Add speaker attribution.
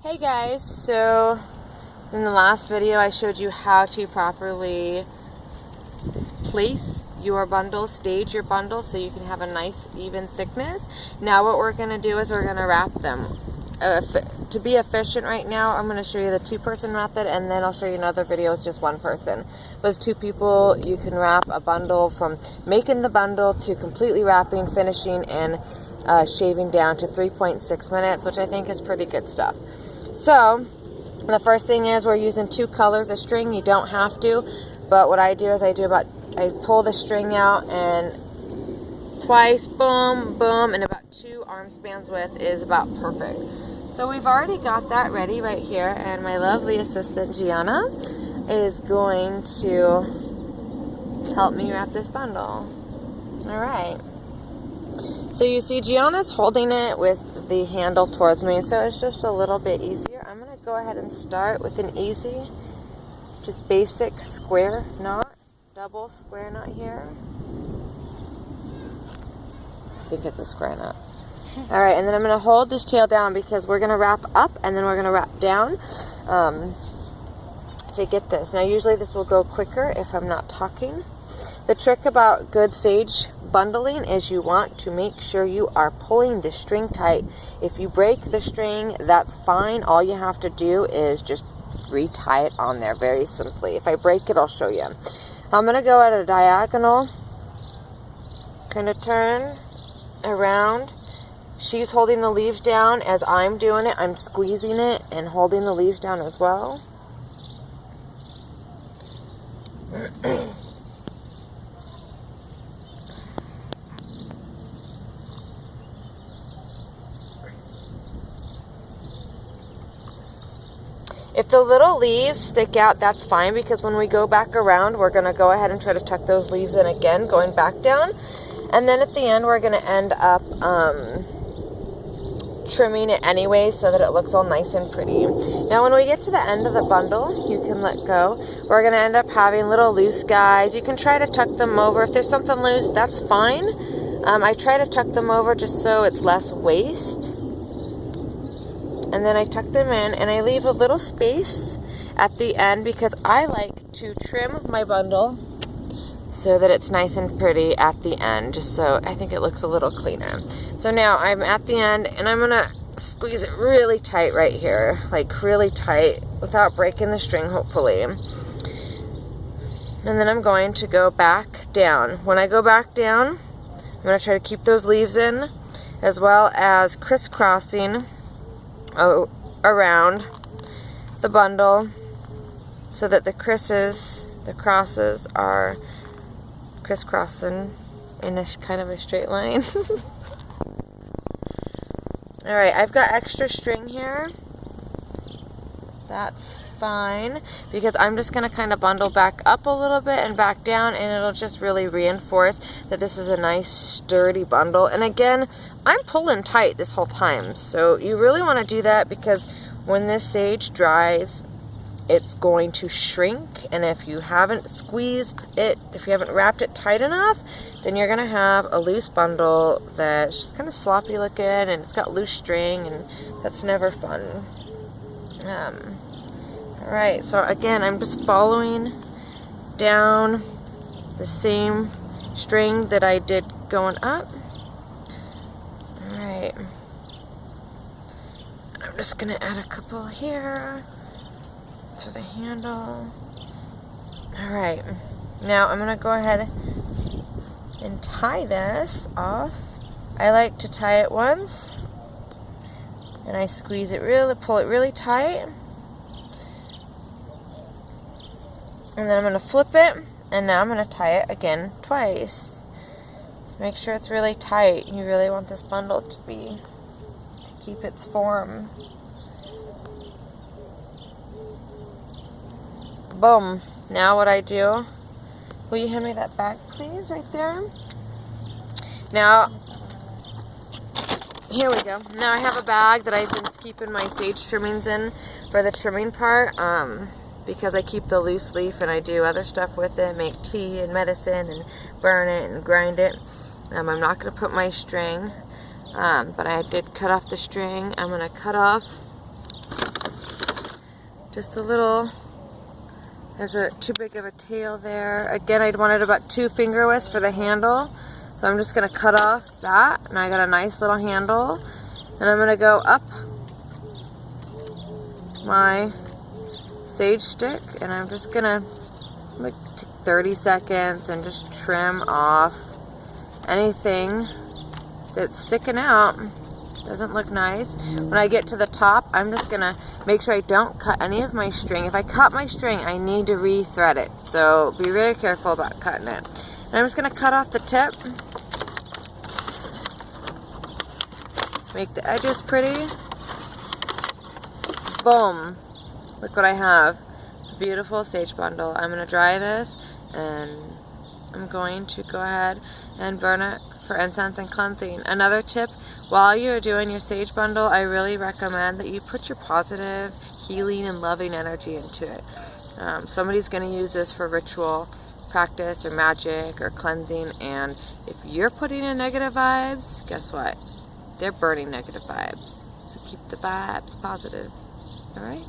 Speaker 1: Hey guys, so in the last video I showed you how to properly place your bundle, stage your bundle so you can have a nice even thickness. Now what we're going to do is we're going to wrap them. To be efficient right now, I'm going to show you the two-person method, and then I'll show you another video with just one person. With two people, you can wrap a bundle from making the bundle to completely wrapping, finishing, and shaving down to 3.6 minutes, which I think is pretty good stuff. So the first thing is we're using two colors of string. You don't have to, but what I do is I pull the string out and twice, boom, boom, and about 2 arm spans width is about perfect. So we've already got that ready right here, and my lovely assistant Gianna is going to help me wrap this bundle. All right. So you see Gianna's holding it with the handle towards me, so it's just a little bit easier. I'm going to go ahead and start with an easy, just basic square knot, double square knot here. I think it's a square knot. All right, and then I'm going to hold this tail down because we're going to wrap up and then we're going to wrap down to get this. Now usually this will go quicker if I'm not talking. The trick about good sage bundling is you want to make sure you are pulling the string tight. If you break the string, that's fine. All you have to do is just retie it on there very simply. If I break it, I'll show you. I'm going to go at a diagonal, kind of turn around. She's holding the leaves down as I'm doing it. I'm squeezing it and holding the leaves down as well. If the little leaves stick out, that's fine, because when we go back around, we're going to go ahead and try to tuck those leaves in again, going back down. And then at the end, we're going to end up trimming it anyway so that it looks all nice and pretty. Now when we get to the end of the bundle, you can let go. We're going to end up having little loose guys. You can try to tuck them over. If there's something loose, that's fine. I try to tuck them over just so it's less waste. And then I tuck them in and I leave a little space at the end because I like to trim my bundle so that it's nice and pretty at the end, just so I think it looks a little cleaner. So now I'm at the end and I'm gonna squeeze it really tight right here, like really tight without breaking the string, hopefully. And then I'm going to go back down. When I go back down, I'm gonna try to keep those leaves in, as well as crisscrossing around the bundle so that the crosses are crisscrossing in a kind of a straight line. Alright, I've got extra string here. That's fine, because I'm just going to kind of bundle back up a little bit and back down, and it'll just really reinforce that this is a nice sturdy bundle. And again, I'm pulling tight this whole time, so you really want to do that, because when this sage dries, it's going to shrink, and if you haven't squeezed it, if you haven't wrapped it tight enough, then you're going to have a loose bundle that's just kind of sloppy looking, and it's got loose string, and that's never fun. Alright, so again, I'm just following down the same string that I did going up. Alright. I'm just going to add a couple here to the handle. Alright, now I'm going to go ahead and tie this off. I like to tie it once, and I squeeze it really, pull it really tight. And then I'm going to flip it, and now I'm going to tie it again twice. So make sure it's really tight. You really want this bundle to keep its form. Boom. Now what I do, will you hand me that bag, please, right there? Now, here we go. Now I have a bag that I've been keeping my sage trimmings in for the trimming part. Because I keep the loose leaf and I do other stuff with it, make tea and medicine and burn it and grind it. I'm not going to put my string, but I did cut off the string. I'm going to cut off just a little, there's too big of a tail there. Again, I wanted about 2 finger widths for the handle. So I'm just going to cut off that, and I got a nice little handle. And I'm going to go up my sage stick, and I'm just going to take 30 seconds and just trim off anything that's sticking out. Doesn't look nice. When I get to the top, I'm just going to make sure I don't cut any of my string. If I cut my string, I need to re-thread it. So be very careful about cutting it. And I'm just going to cut off the tip. Make the edges pretty. Boom. Look what I have. A beautiful sage bundle. I'm going to dry this, and I'm going to go ahead and burn it for incense and cleansing. Another tip, while you're doing your sage bundle, I really recommend that you put your positive, healing, and loving energy into it. Somebody's going to use this for ritual practice or magic or cleansing, and if you're putting in negative vibes, guess what? They're burning negative vibes. So keep the vibes positive. All right?